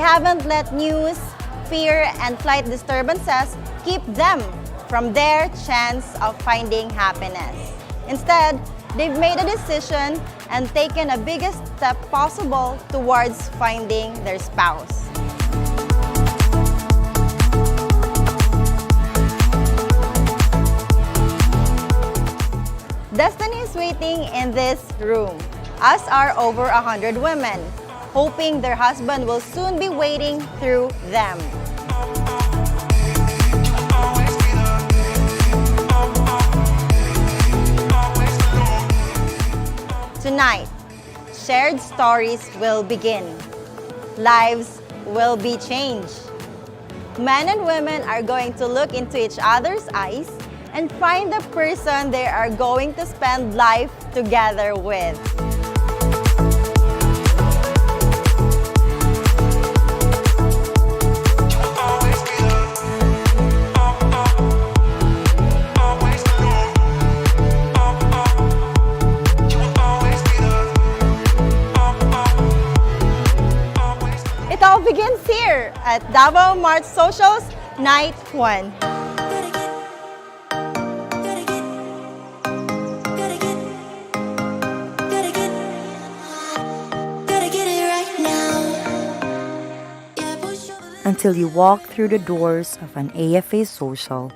haven't let news, fear, and flight disturbances keep them from their chance of finding happiness. Instead, they've made a decision and taken the biggest step possible towards finding their spouse. Destiny is waiting in this room, as are over 100 women, hoping their husband will soon be waiting through them. Tonight, shared stories will begin. Lives will be changed. Men and women are going to look into each other's eyes and find the person they are going to spend life together with. It all begins here at Davao Mart Socials Night 1. Until you walk through the doors of an AFA social,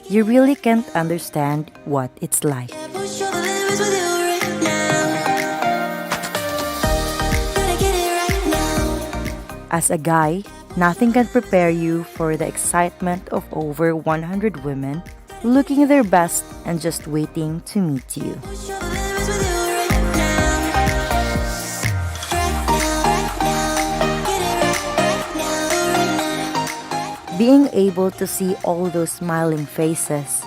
you really can't understand what it's like. As a guy, nothing can prepare you for the excitement of over 100 women looking their best and just waiting to meet you. Being able to see all those smiling faces,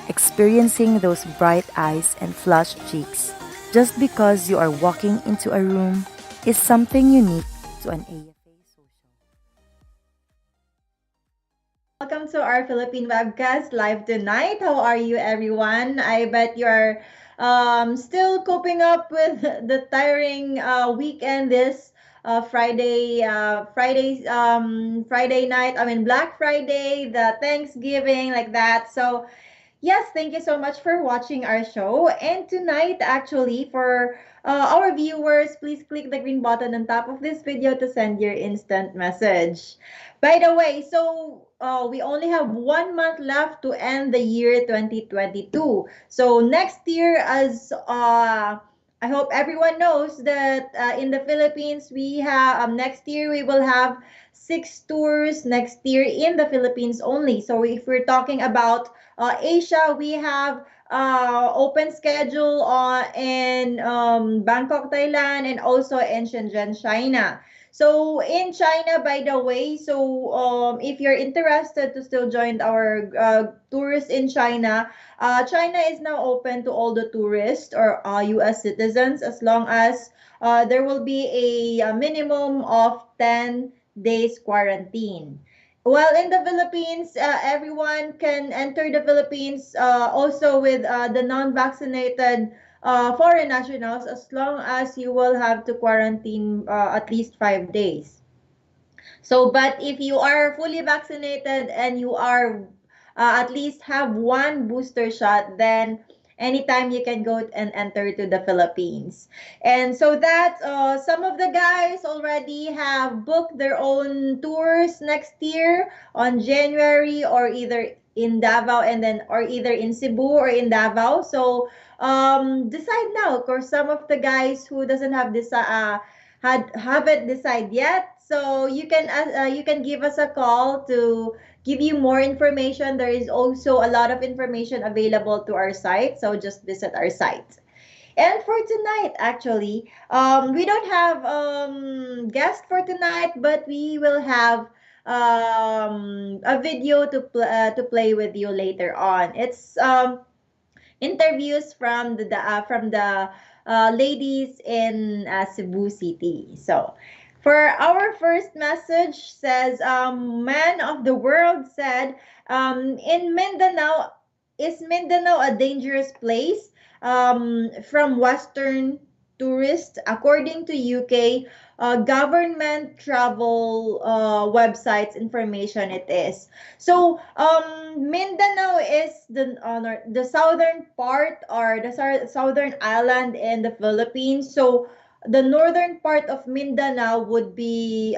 experiencing those bright eyes and flushed cheeks just because you are walking into a room is something unique to an AFA social. Welcome to our Philippine webcast live tonight. How are you, everyone? I bet you're still coping up with the tiring weekend this Friday night. I mean Black Friday, the Thanksgiving, like that. So yes, thank you so much for watching our show. And tonight, actually, for our viewers, please click the green button on top of this video to send your instant message. By the way, so we only have 1 month left to end the year 2022. So next year, as I hope everyone knows that in the Philippines, we have next year we will have 6 tours next year in the Philippines only. So if we're talking about Asia, we have open schedule in Bangkok, Thailand, and also in Shenzhen, China. So in China, by the way, so if you're interested to still join our tours in China, China is now open to all the tourists or U.S. citizens as long as there will be a minimum of 10 days quarantine. While in the Philippines, everyone can enter the Philippines also with the non-vaccinated foreign nationals as long as you will have to quarantine at least 5 days. So, but if you are fully vaccinated and you are at least have one booster shot, then anytime you can go and enter to the Philippines. And so that some of the guys already have booked their own tours next year on January, or either in Davao and then or either in Cebu or in Davao. So decide now. Of course, some of the guys who doesn't have this haven't decided yet. So you can give us a call to give you more information. There is also a lot of information available to our site, so just visit our site. And for tonight, actually, we don't have guest for tonight, but we will have a video to play with you later on. It's interviews from the ladies in Cebu City. So for our first message says, man of the world said, in Mindanao, is Mindanao a dangerous place from Western tourists, according to UK government travel websites information it is. So Mindanao is the southern part or the southern island in the Philippines. So the northern part of Mindanao would be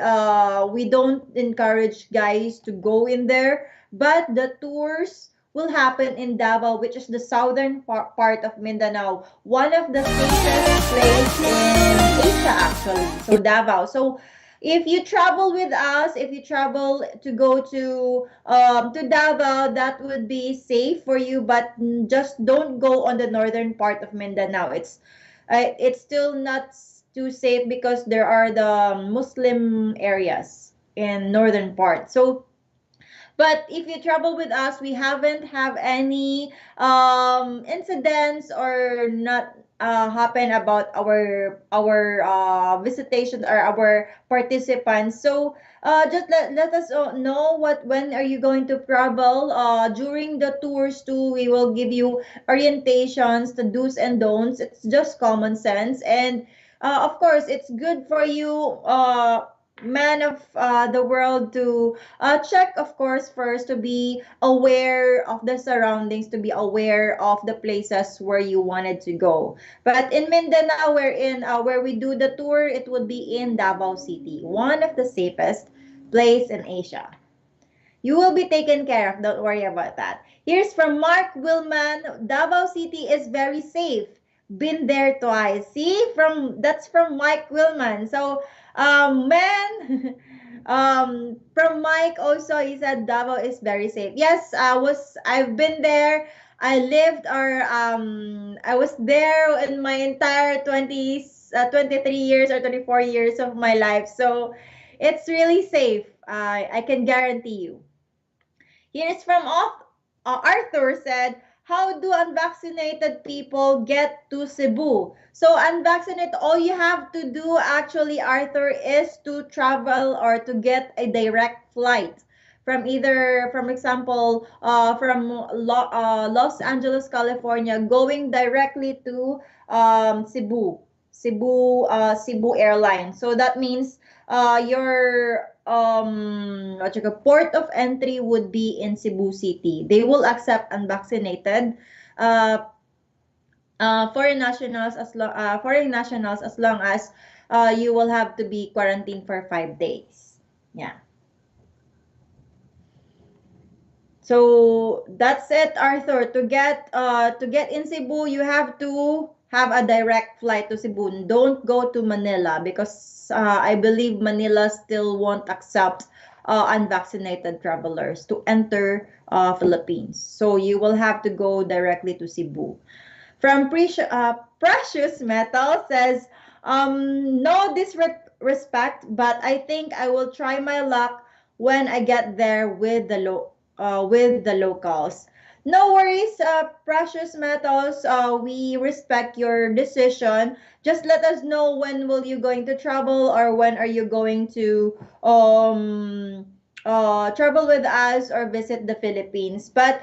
we don't encourage guys to go in there, but the tours will happen in Davao, which is the southern part of Mindanao, one of the safest place in Asia actually. So Davao. So if you travel with us, if you travel to go to Davao, that would be safe for you, but just don't go on the northern part of Mindanao. It's still not too safe because there are the Muslim areas in northern part. So but if you travel with us, we haven't have any incidents or not happen about our visitations or our participants. So just let us know what when are you going to travel. During the tours too, we will give you orientations, the do's and don'ts. It's just common sense, and of course, it's good for you, man of the world, to check, of course, first to be aware of the surroundings, to be aware of the places where you wanted to go. But in Mindanao, where we do the tour, it would be in Davao City, one of the safest place in Asia. You will be taken care of. Don't worry about that. Here's from Mark Willman. Davao City is very safe. Been there twice. See, from Mike Willman. So, man, from Mike also, he said Davao is very safe. Yes, I've been there. I was there in my entire 20s, 23 years or 24 years of my life. So, it's really safe. I can guarantee you. Here's from Arthur said, how do unvaccinated people get to Cebu? So unvaccinated, all you have to do actually, Arthur, is to travel or to get a direct flight from either, from example, from Los Angeles, California, going directly to Cebu Airlines. So that means your what you call port of entry would be in Cebu City. They will accept unvaccinated uh, foreign nationals as long as you will have to be quarantined for 5 days. Yeah. So that's it, Arthur. To get in Cebu, you have to have a direct flight to Cebu. Don't go to Manila because I believe Manila still won't accept unvaccinated travelers to enter Philippines. So you will have to go directly to Cebu. From Precious Metal says, no disrespect, but I think I will try my luck when I get there with the locals. No worries, Precious Metals. We respect your decision. Just let us know when will you going to travel or when are you going to travel with us or visit the Philippines. But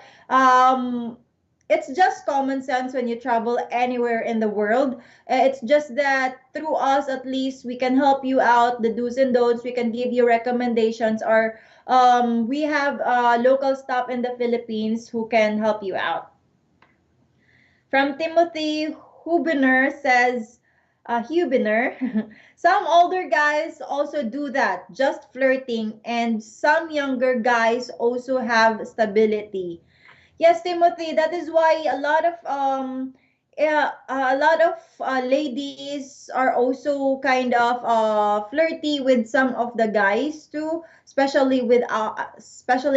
it's just common sense when you travel anywhere in the world. It's just that through us, at least, we can help you out, the do's and don'ts. We can give you recommendations, or we have local staff in the Philippines who can help you out. From Timothy Hubener says, Hubener, some older guys also do that, just flirting, and some younger guys also have stability. Yes, Timothy, that is why a lot of ladies are also kind of flirty with some of the guys too, especially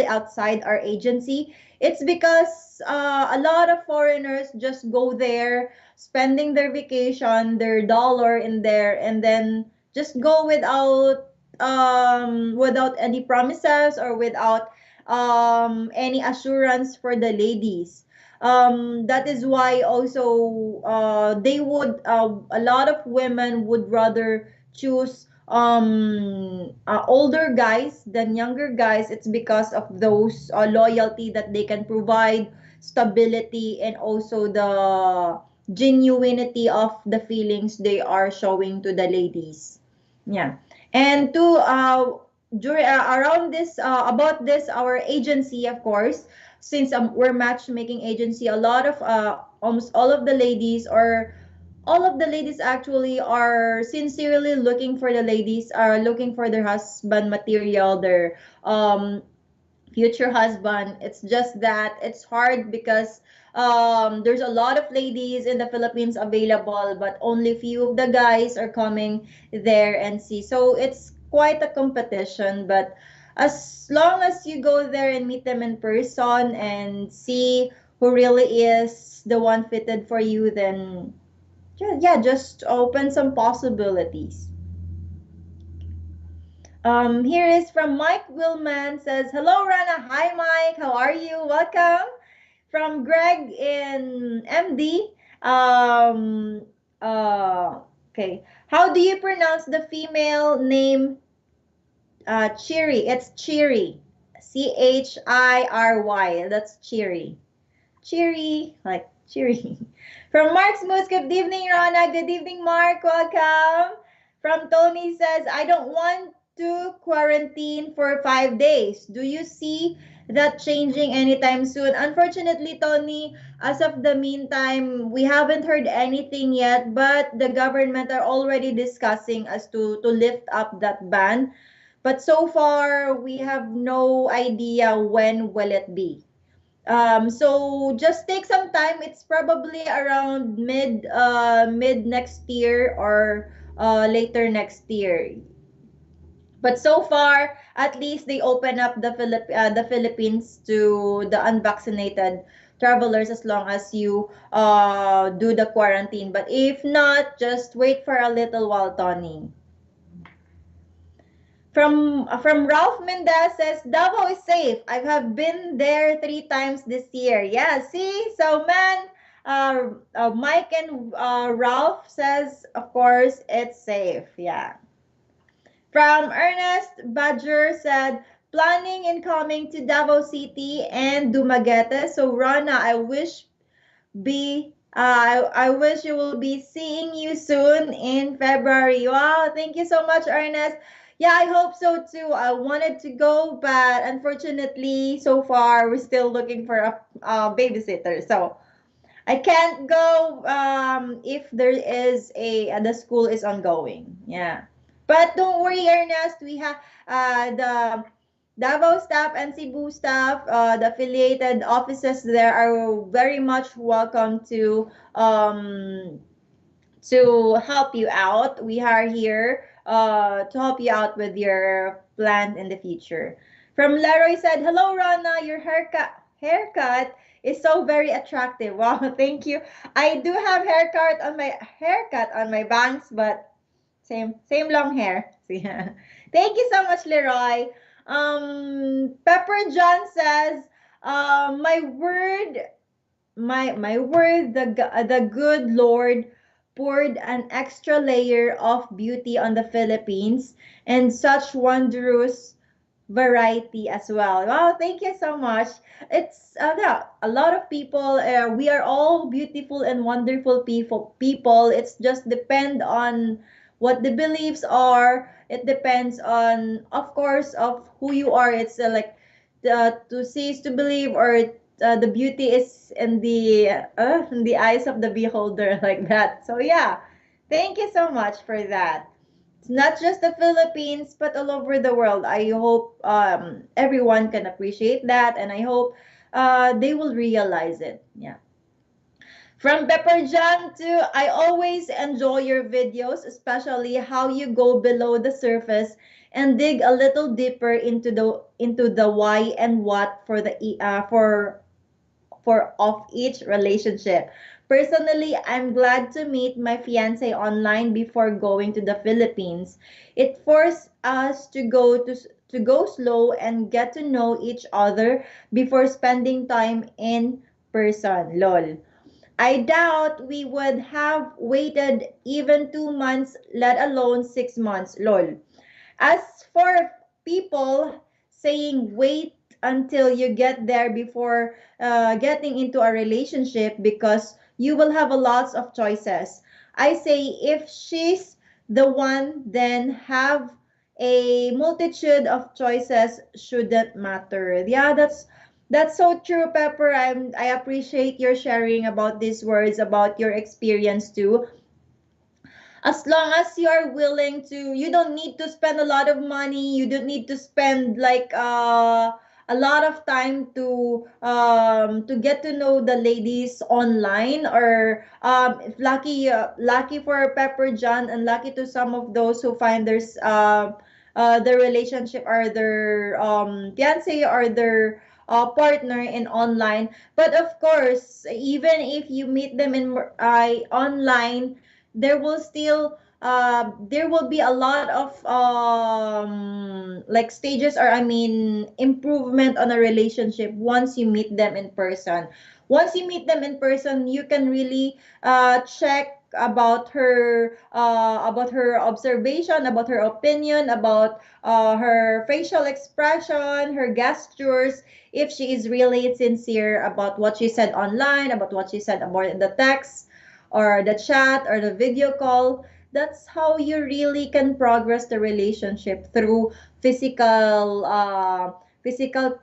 outside our agency. It's because a lot of foreigners just go there, spending their vacation, their dollar in there, and then just go without any promises or without any assurance for the ladies. That is why also a lot of women would rather choose older guys than younger guys. It's because of those loyalty that they can provide, stability, and also genuinity of the feelings they are showing to the ladies. Yeah. And to during around this about this our agency, of course, since we're matchmaking agency, a lot of almost all of the ladies, or all of the ladies actually, are sincerely looking for the ladies, are looking for their husband material, their future husband. It's just that it's hard because there's a lot of ladies in the Philippines available, but only few of the guys are coming there and see. So it's quite a competition, but as long as you go there and meet them in person and see who really is the one fitted for you, then yeah, just open some possibilities. Here is from Mike Willman, says, "Hello Rana, hi Mike, how are you? Welcome." From Greg in MD, um, okay, how do you pronounce the female name Chiri? It's Chiri, Chiry. That's Chiri. Cheery, like cheery. From Mark Smooth, good evening, Rana. Good evening, Mark. Welcome. From Tony says, I don't want to quarantine for 5 days. Do you see that changing anytime soon? Unfortunately, Tony, as of the meantime, we haven't heard anything yet, but the government are already discussing as to lift up that ban. But so far, we have no idea when will it be. So just take some time. It's probably around mid next year, or later next year. But so far, at least they open up the Philippines to the unvaccinated travelers, as long as you do the quarantine. But if not, just wait for a little while, Tony. From Ralph Mendez says, Davao is safe. I have been there 3 times this year. Yeah, see? So man, Mike and Ralph says, of course, it's safe. Yeah. From Ernest Badger said, planning and coming to Davao City and Dumaguete. So Rana, I wish you will be seeing you soon in February. Wow, thank you so much, Ernest. Yeah, I hope so too. I wanted to go, but unfortunately, so far we're still looking for a babysitter. So I can't go if there is the school is ongoing. Yeah. But don't worry, Ernest. We have the Davao staff and Cebu staff, the affiliated offices there are very much welcome to help you out. We are here to help you out with your plan in the future. From Leroy said, "Hello, Rana. Your haircut is so very attractive." Wow, thank you. I do have haircut on my bangs, but same long hair. So, yeah. Thank you so much, Leroy. Pepper John says, "My word, my word, the good Lord poured an extra layer of beauty on the Philippines, and such wondrous variety as well." Wow, thank you so much. It's yeah, a lot of people. We are all beautiful and wonderful people. It's just depend on what the beliefs are. It depends on, of course, of who you are. It's like to see is to believe, or the beauty is in the eyes of the beholder, like that. So yeah, thank you so much for that. It's not just the Philippines, but all over the world. I hope everyone can appreciate that, and I hope they will realize it. Yeah. From Pepper John to, I always enjoy your videos, especially how you go below the surface and dig a little deeper into the why and what for of each relationship. Personally, I'm glad to meet my fiance online before going to the Philippines. It forced us to go slow and get to know each other before spending time in person. Lol. I doubt we would have waited even 2 months, let alone 6 months. Lol. As for people saying wait until you get there before getting into a relationship because you will have a lots of choices. I say if she's the one, then have a multitude of choices shouldn't matter. Yeah, that's so true, Pepper. I appreciate your sharing about these words, about your experience too. As long as you are willing to, you don't need to spend a lot of money, you don't need to spend like a lot of time to get to know the ladies online, or if lucky for Pepper John, and lucky to some of those who find their relationship or their fiance or their partner in online. But of course, even if you meet them in online, there will be a lot of like stages, or I mean improvement on a relationship once you meet them in person. Once you meet them in person, you can really check about her observation, about her opinion, about her facial expression, her gestures, if she is really sincere about what she said online, about what she said about the text or the chat or the video call. That's how you really can progress the relationship through physical physical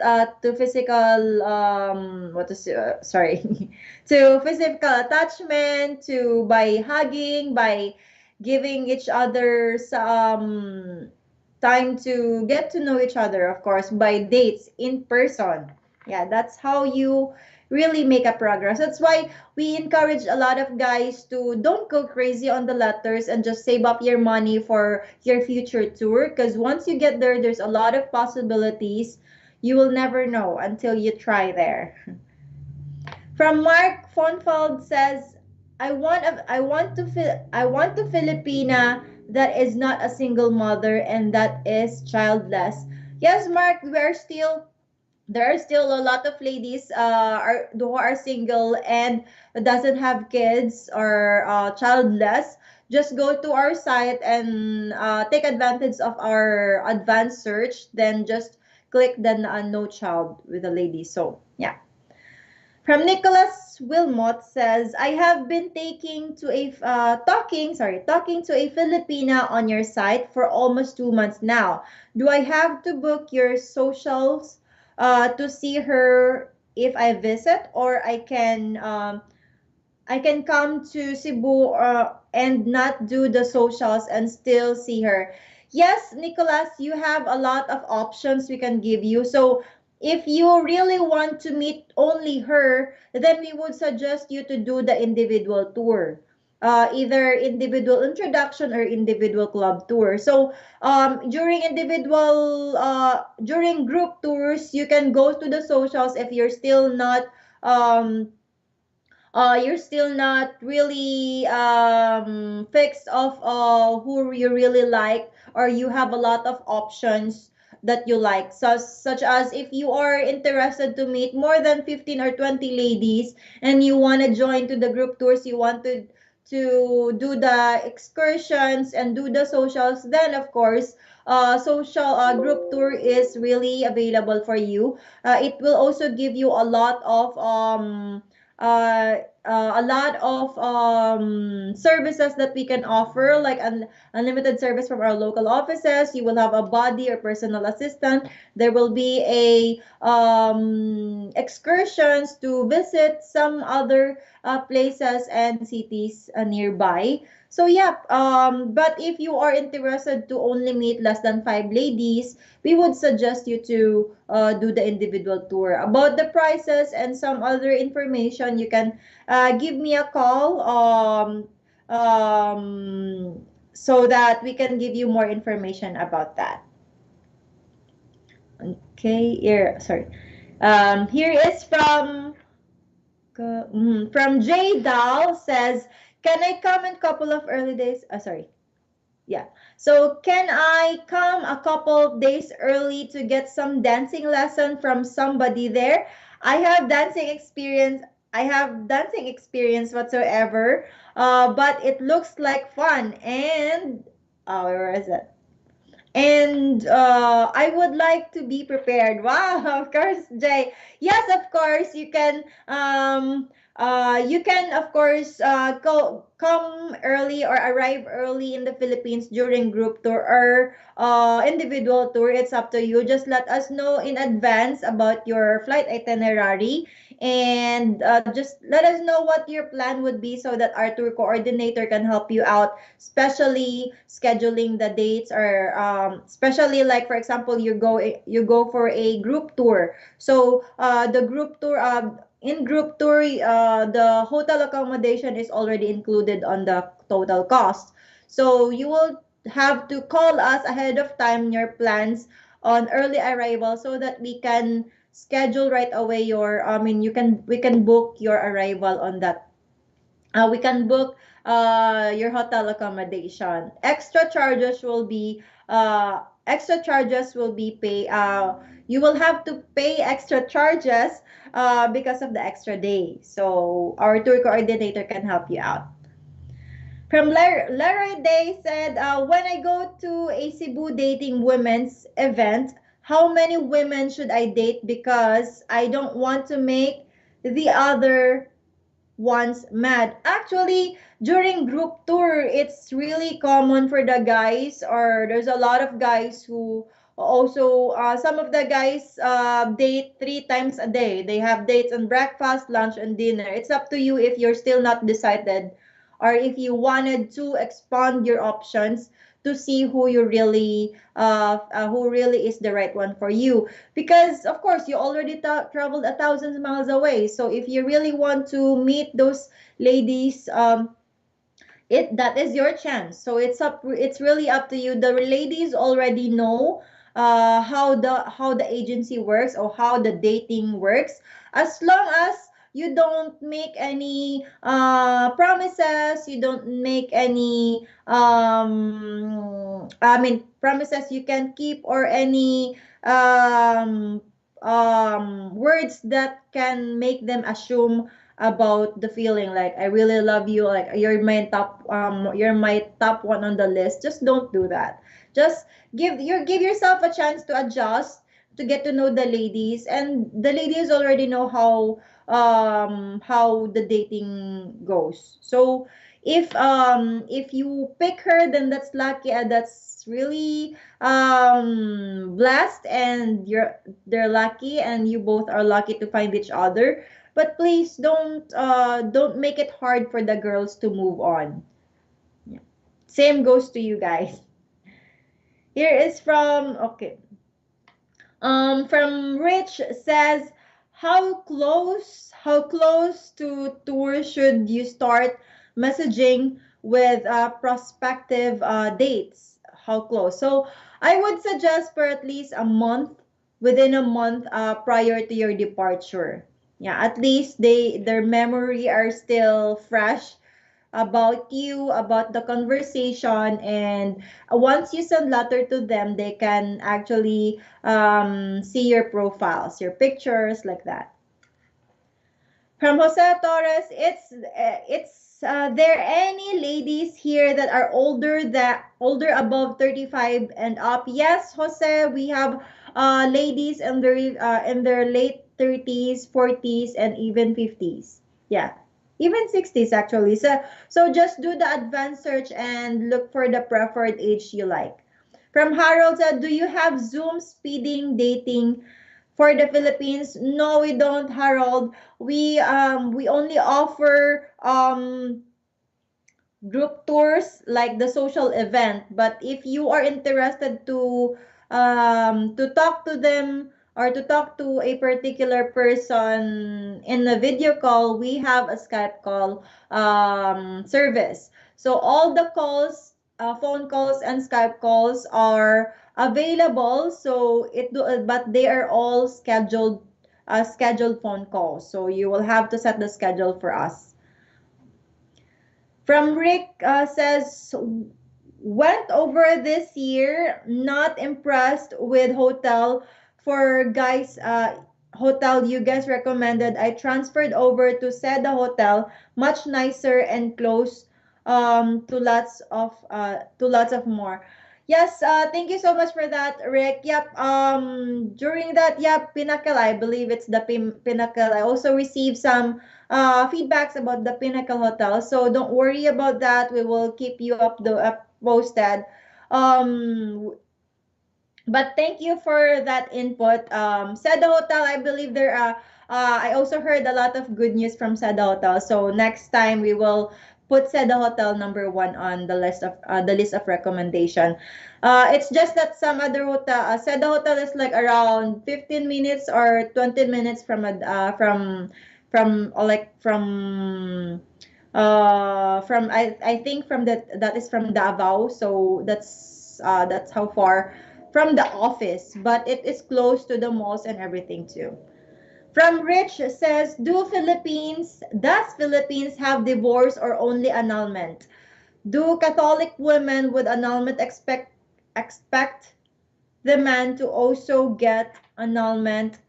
what is sorry to physical attachment, to by hugging, by giving each other time to get to know each other, of course, by dates in person. Yeah, that's how you really make a progress. That's why we encourage a lot of guys to don't go crazy on the letters and just save up your money for your future tour, because once you get there, there's a lot of possibilities. You will never know until you try there. From Mark Fonfeld says, I want to Filipina that is not a single mother and that is childless. Yes, Mark, there are still a lot of ladies who are single and doesn't have kids or childless. Just go to our site and take advantage of our advanced search. Then just click the no child with a lady. So yeah. From Nicholas Wilmot says, I have been talking to a Filipina on your site for almost 2 months now. Do I have to book your socials to see her if I visit, or I can come to Cebu and not do the socials and still see her. Yes, Nicholas, you have a lot of options we can give you. So if you really want to meet only her, then we would suggest you to do the individual tour. Either individual introduction or individual club tour. So during group tours, you can go to the socials if um, you're still not really fixed of who you really like, or you have a lot of options that you like, such as if you are interested to meet more than 15 or 20 ladies and you want to join to the group tours, you want to do the excursions and do the socials, then of course social group tour is really available for you. It will also give you a lot of services that we can offer, like unlimited service from our local offices. You will have a body or personal assistant. There will be a excursions to visit some other places and cities nearby. So yeah, but if you are interested to only meet less than 5 ladies, we would suggest you to do the individual tour. About the prices and some other information, you can give me a call so that we can give you more information about that. Okay, here, sorry. Here is from J Dal says, can I come in couple of early days? Sorry. Yeah. So can I come a couple of days early to get some dancing lesson from somebody there? I have dancing experience. I have dancing experience whatsoever. But it looks like fun, and where is it? And I would like to be prepared. Wow, of course, Jay. Yes, of course, you can. You can, of course, come early or arrive early in the Philippines during group tour or individual tour. It's up to you. Just let us know in advance about your flight itinerary, and just let us know what your plan would be so that our tour coordinator can help you out, especially scheduling the dates, or especially like for example you go for a group tour. So the group tour, in group tour, the hotel accommodation is already included on the total cost. So you will have to call us ahead of time your plans on early arrival so that we can schedule right away your, I mean, we can book your arrival on that. We can book your hotel accommodation. Extra charges will be pay. You will have to pay extra charges because of the extra day. So our tour coordinator can help you out. From Leroy Day said, when I go to a Cebu dating women's event, how many women should I date because I don't want to make the other once mad. Actually, during group tour, it's really common for the guys, or there's a lot of guys who also, some of the guys date 3 times a day. They have dates on breakfast, lunch, and dinner. It's up to you if you're still not decided, or if you wanted to expand your options to see who really is the right one for you, because of course you already traveled 1,000 miles away. So if you really want to meet those ladies, it that is your chance. So it's really up to you. The ladies already know how the agency works or how the dating works, as long as you don't make any promises, you don't make any I mean promises you can keep, or any words that can make them assume about the feeling, like I really love you, like you're my top one on the list. Just don't do that. Just give yourself a chance to adjust, to get to know the ladies, and the ladies already know how the dating goes. So if you pick her, then that's lucky, and that's really blessed, and they're lucky, and you both are lucky to find each other. But please don't make it hard for the girls to move on. Yeah. Same goes to you guys. Here is from Rich says, how close to tour should you start messaging with prospective dates? How close? So I would suggest for at least a month, within a month prior to your departure. Yeah, at least their memory are still fresh about you, about the conversation, and once you send letter to them, they can actually see your profiles, your pictures, like that. From Jose Torres, it's there any ladies here that are older above 35 and up? Yes, Jose, we have ladies in their late 30s, 40s, and even 50s. Yeah. Even 60s actually. So just do the advanced search and look for the preferred age you like. From Harold said, do you have Zoom speeding dating for the Philippines? No, we don't, Harold. We only offer group tours like the social event. But if you are interested to talk to them, or to talk to a particular person in a video call, we have a Skype call service. So all the calls, phone calls and Skype calls are available. But they are all scheduled phone calls. So you will have to set the schedule for us. From Rick says, went over this year, not impressed with hotel you guys recommended. I transferred over to Seda Hotel, much nicer and close to lots of more. Yes, thank you so much for that, Rick. Yep. During that, yep, Pinnacle, I believe it's the Pinnacle. I also received some feedbacks about the Pinnacle Hotel. So don't worry about that. We will keep you up posted. Um, but thank you for that input. Seda Hotel, I believe I also heard a lot of good news from Seda Hotel. So next time we will put Seda Hotel number one on the list of recommendation. It's just that some other hotel, Seda Hotel is like around 15 minutes or 20 minutes from I think that is from Davao, so that's how far from the office, but it is close to the malls and everything too. From Rich says, does Philippines have divorce or only annulment? Do Catholic women with annulment expect the man to also get annulment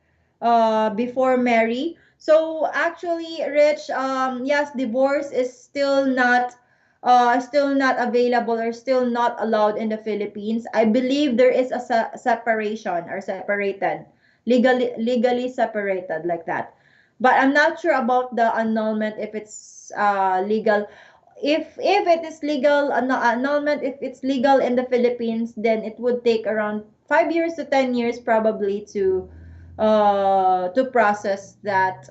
before marry? So actually, Rich, yes, divorce is still not available or still not allowed in the Philippines. I believe there is a separation or separated, legally separated like that. But I'm not sure about the annulment if it's legal. If it is legal, annulment, if it's legal in the Philippines, then it would take around 5 years to 10 years probably to process that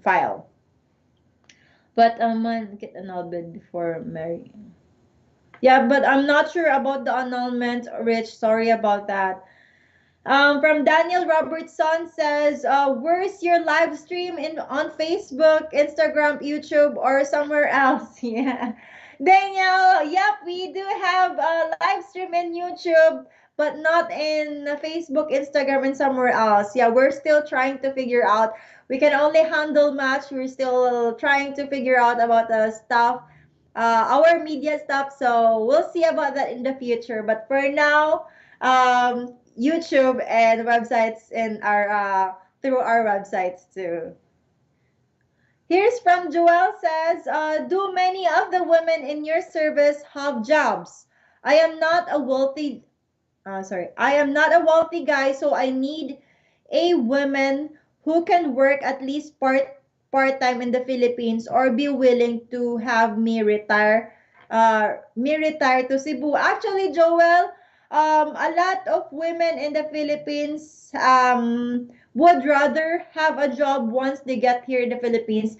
file. But man get annulled before marrying. Yeah, but I'm not sure about the annulment, Rich. Sorry about that. From Daniel Robertson says, "Where's your live stream on Facebook, Instagram, YouTube, or somewhere else?" Yeah, Daniel. Yep, we do have a live stream in YouTube, but not in Facebook, Instagram, and somewhere else. Yeah, we're still trying to figure out. We can only handle match. We're still trying to figure out about the stuff, our media stuff. So we'll see about that in the future. But for now, YouTube and websites in our through our websites too. Here's from Joel says, do many of the women in your service have jobs? I am not a wealthy I am not a wealthy guy, so I need a woman who can work at least part time in the Philippines or be willing to have me retire to Cebu. Actually, Joel, a lot of women in the Philippines would rather have a job once they get here in the Philippines.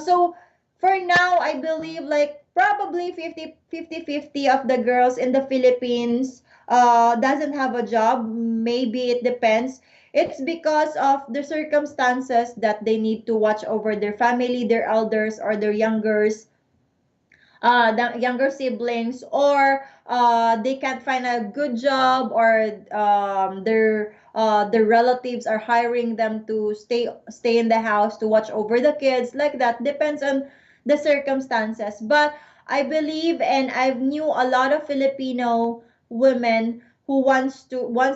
So for now, I believe like probably 50 of the girls in the Philippines doesn't have a job. Maybe it depends. It's because of the circumstances that they need to watch over their family, their elders, or their the younger siblings, or they can't find a good job, or their relatives are hiring them to stay in the house to watch over the kids, like that. Depends on the circumstances. But I believe, and I've knew a lot of Filipino women who once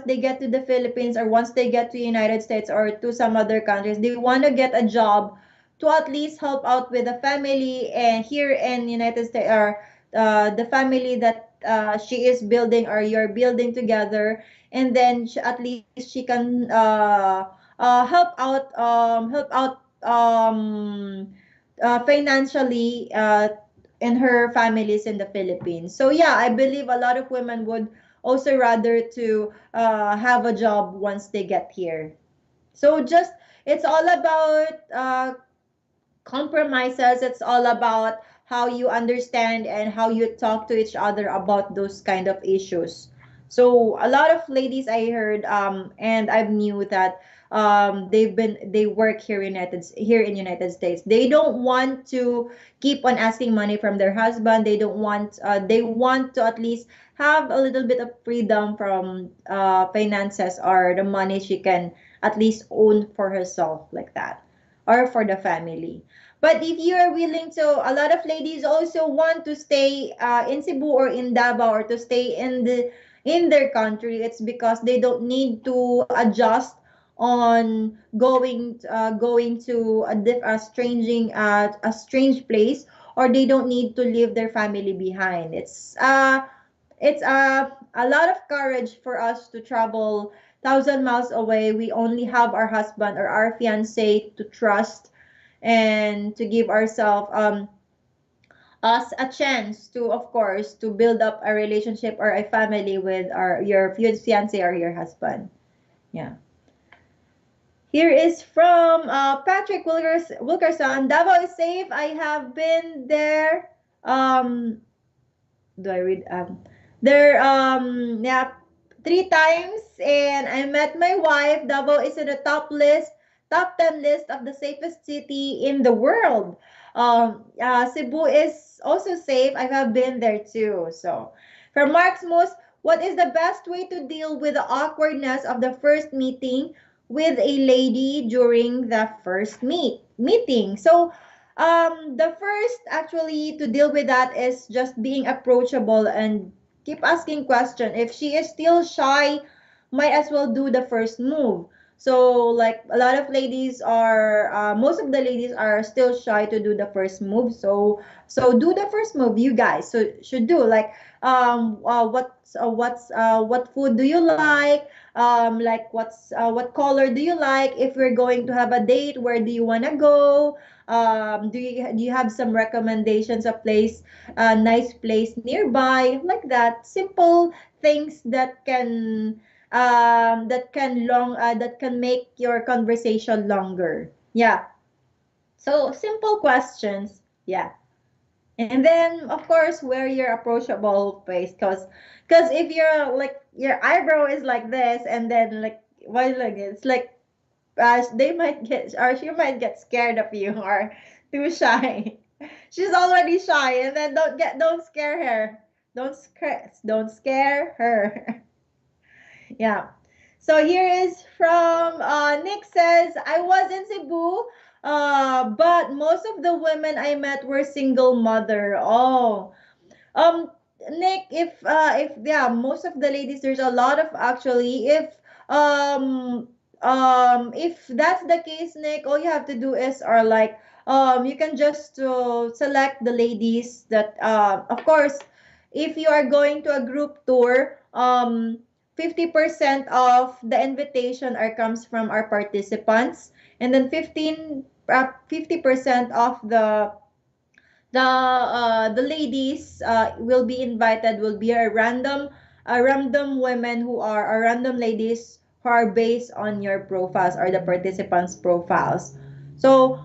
they get to the Philippines, or once they get to United States or to some other countries, they want to get a job to at least help out with the family, and here in United States, or the family that she is building or you're building together, and then at least she can help out financially in her families in the Philippines. So yeah, I believe a lot of women would also rather to have a job once they get here. So just it's all about compromises. It's all about how you understand and how you talk to each other about those kind of issues. So a lot of ladies I heard, and I knew that they work here in United States. They don't want to keep on asking money from their husband. They want to at least have a little bit of freedom from finances, or the money she can at least own for herself, like that, or for the family. But if you are willing to, a lot of ladies also want to stay in Cebu or in Davao, or to stay in their country. It's because they don't need to adjust on going to a strange place, or they don't need to leave their family behind. It's a lot of courage for us to travel 1,000 miles away. We only have our husband or our fiance to trust, and to give ourselves us a chance to, of course, to build up a relationship or a family with our your fiance or your husband. Yeah. Here is from Patrick Wilkerson. Davao is safe. I have been there. Um, do I read? There. Yeah, 3 times, and I met my wife. Davao is in the top 10 list of the safest city in the world. Cebu is also safe. I have been there too. So, from Mark's Moose, what is the best way to deal with the awkwardness of the first meeting with a lady during the first meeting? So, the first actually to deal with that is just being approachable and keep asking question. If she is still shy, might as well do the first move. So like a lot of ladies are, most of the ladies are still shy to do the first move. So do the first move, you guys. So should do like, what food do you like? Like what color do you like? If we're going to have a date, where do you wanna go? Do you have some recommendations of place, a nice place nearby, like that? Simple things that can make your conversation longer. Yeah. So simple questions. Yeah. And then of course wear your approachable face, because if you're like your eyebrow is like this, and then like why like it's like, they might get, or she might get scared of you, or too shy. She's already shy, and then don't scare her. Don't scare her. Yeah. So here is from Nick says, I was in Cebu, but most of the women I met were single mother. Oh, um, Nick, if yeah, most of the ladies, there's a lot of actually. Um if that's the case, Nick, all you have to do is, or like, you can just select the ladies that, of course, if you are going to a group tour, 50% of the invitation are comes from our participants, and then 50% of the ladies will be invited, will be a random women who are, or random ladies who are based on your profiles or the participants profiles. So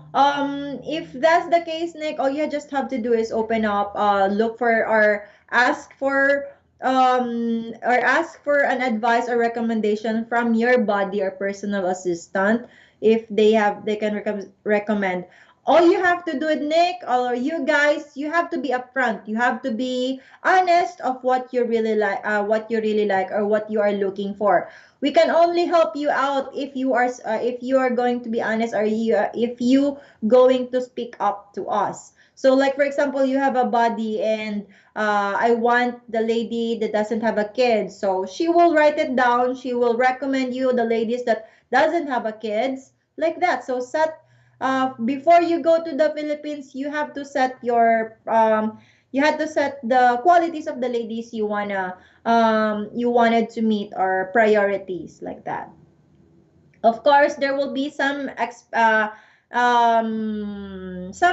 if that's the case, Nick, all you just have to do is open up, look for, or ask for an advice or recommendation from your body or personal assistant. If they can recommend. All you have to do it, Nick, or you guys, you have to be upfront. You have to be honest of what you really like, or what you are looking for. We can only help you out if you are going to be honest, or if you going to speak up to us. So like for example, you have a body, and I want the lady that doesn't have a kid. So she will write it down. She will recommend you the ladies that doesn't have a kids, like that. So before you go to the Philippines, you had to set the qualities of the ladies you wanted to meet, or priorities, like that. Of course, there will be some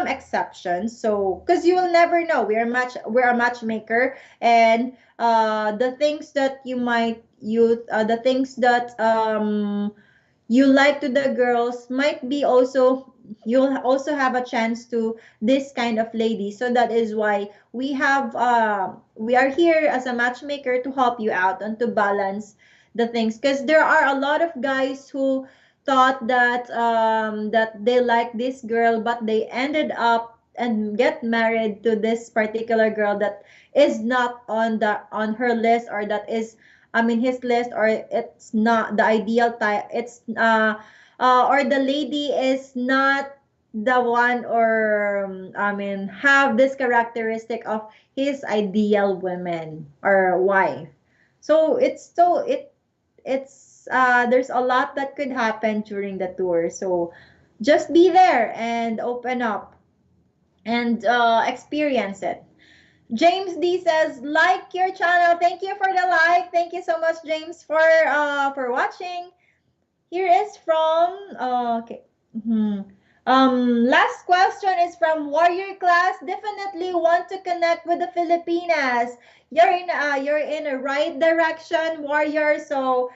exceptions. So, because you will never know, we're a matchmaker, and the things that you like to the girls might be also, you'll also have a chance to this kind of lady. So that is why we are here as a matchmaker to help you out and to balance the things, because there are a lot of guys who thought that they like this girl, but they ended up and get married to this particular girl that is not on her list, or that is, I mean, his list, or it's not the ideal type. Or the lady is not the one, or I mean, have this characteristic of his ideal woman or wife. So there's a lot that could happen during the tour. So just be there and open up and experience it. James D says, like your channel. Thank you for the like. Thank you so much, James, for watching. Here is from okay. Mhm. Last question is from Warrior Class. Definitely want to connect with the Filipinas. You're in a right direction, Warrior. So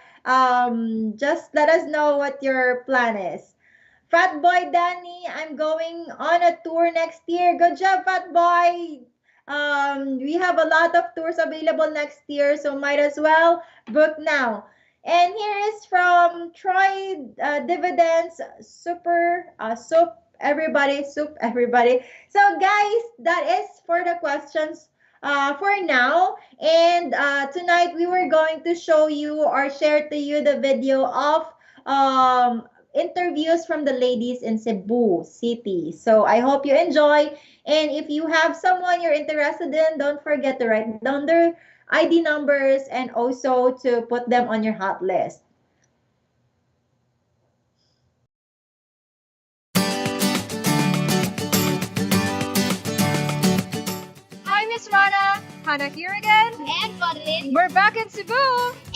just let us know what your plan is. Fat Boy Danny, I'm going on a tour next year. Good job, Fat Boy. We have a lot of tours available next year, so might as well book now. And here is from Troy Dividends Super Soup everybody. So guys, that is for the questions for now. And tonight we were going to show you or share to you the video of interviews from the ladies in Cebu City. So I hope you enjoy. And if you have someone you're interested in, don't forget to write down their ID numbers and also to put them on your hot list. Hi, Miss Rana. Hannah here again. And Madeline. We're back in Cebu.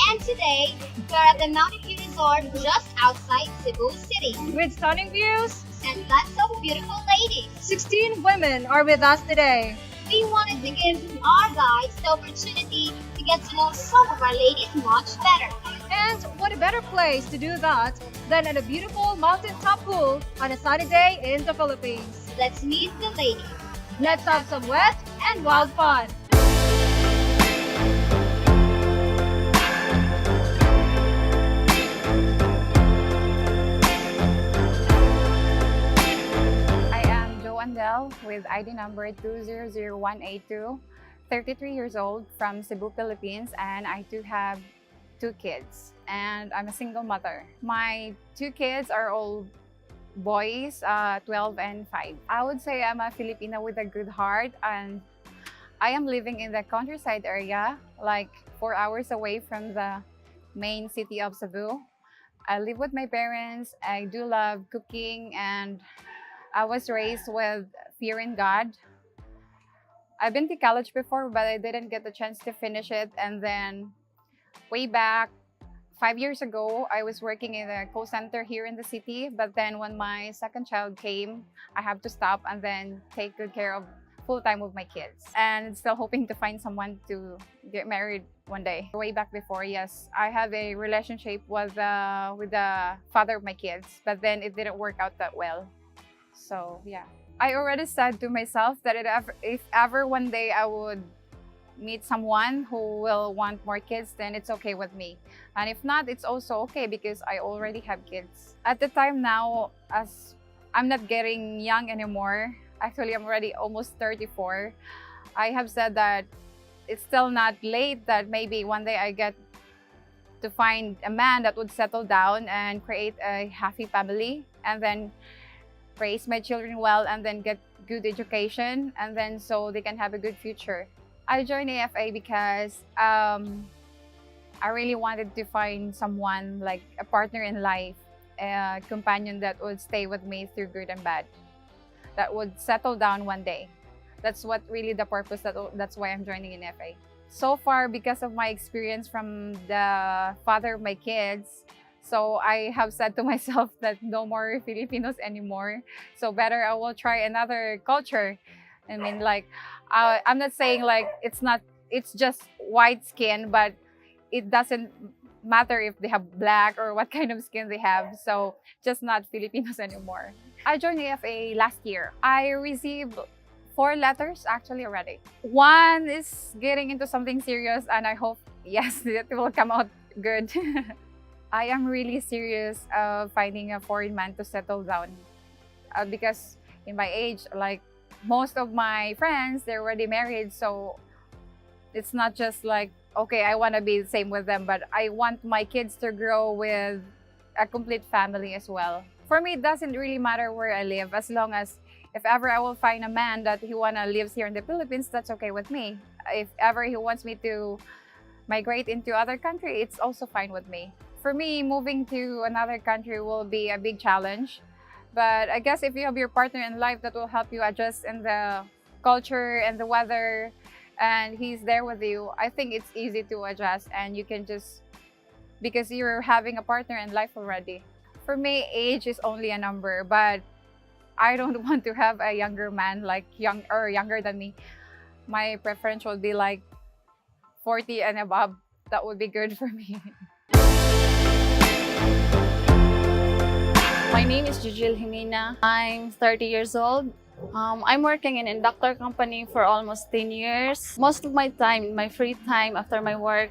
And today, we're at the Mountain View Resort just outside Cebu City. With stunning views, And lots of beautiful ladies. 16 women are with us today. We wanted to give our guys the opportunity to get to know some of our ladies much better. And what a better place to do that than at a beautiful mountaintop pool on a sunny day in the Philippines. Let's meet the ladies. Let's have some wet and wild fun. I am Joanne Del with ID number 200182, 33 years old from Cebu, Philippines, and I do have two kids, and I'm a single mother. My two kids are all boys, 12 and 5. I would say I'm a Filipina with a good heart, and I am living in the countryside area, like 4 hours away from the main city of Cebu. I live with my parents. I do love cooking, and I was raised with fear in God. I've been to college before, but I didn't get the chance to finish it. And then way back 5 years ago, I was working in a call center here in the city. But then when my second child came, I have to stop and then take good care of full time with my kids. And still hoping to find someone to get married one day. Way back before, yes, I have a relationship with the father of my kids, but then it didn't work out that well. So yeah, I already said to myself that if ever one day I would meet someone who will want more kids, then it's okay with me. And if not, it's also okay because I already have kids. At the time now, as I'm not getting young anymore, actually I'm already almost 34, I have said that it's still not late, that maybe one day I get to find a man that would settle down and create a happy family, and then raise my children well, and then get good education, and then so they can have a good future. I joined AFA because I really wanted to find someone, like a partner in life, a companion that would stay with me through good and bad, that would settle down one day. That's what really the purpose, that's why I'm joining in FA. So far, because of my experience from the father of my kids, so I have said to myself that no more Filipinos anymore. So better I will try another culture. I mean, like, I'm not saying like it's just white skin, but it doesn't matter if they have black or what kind of skin they have. So just not Filipinos anymore. I joined AFA last year. I received 4 letters actually already. One is getting into something serious, and I hope, yes, it will come out good. I am really serious of finding a foreign man to settle down, because in my age, like most of my friends, they're already married. So it's not just like, okay, I want to be the same with them, but I want my kids to grow with a complete family as well. For me, it doesn't really matter where I live, as long as if ever I will find a man that he wanna lives here in the Philippines, that's okay with me. If ever he wants me to migrate into other country, it's also fine with me. For me, moving to another country will be a big challenge. But I guess if you have your partner in life that will help you adjust in the culture and the weather, and he's there with you, I think it's easy to adjust, and you can just, because you're having a partner in life already. For me, age is only a number, but I don't want to have a younger man like younger than me. My preference would be like 40 and above. That would be good for me. My name is Jujil Jimena. I'm 30 years old. I'm working in a doctor company for almost 10 years. Most of my time, in my free time after my work,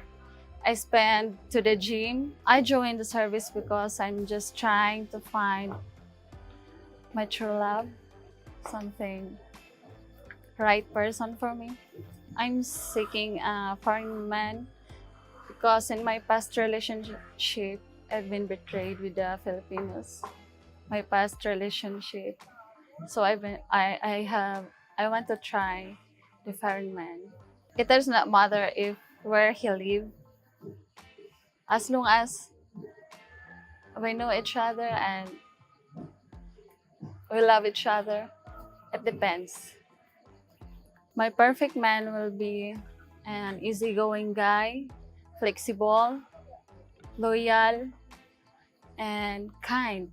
I spend to the gym. I joined the service because I'm just trying to find my true love, something right person for me. I'm seeking a foreign man because in my past relationship, I've been betrayed with the Filipinos. My past relationship. So I want to try the foreign man. It does not matter if where he live, as long as we know each other and we love each other. It depends. My perfect man will be an easygoing guy, flexible, loyal, and kind.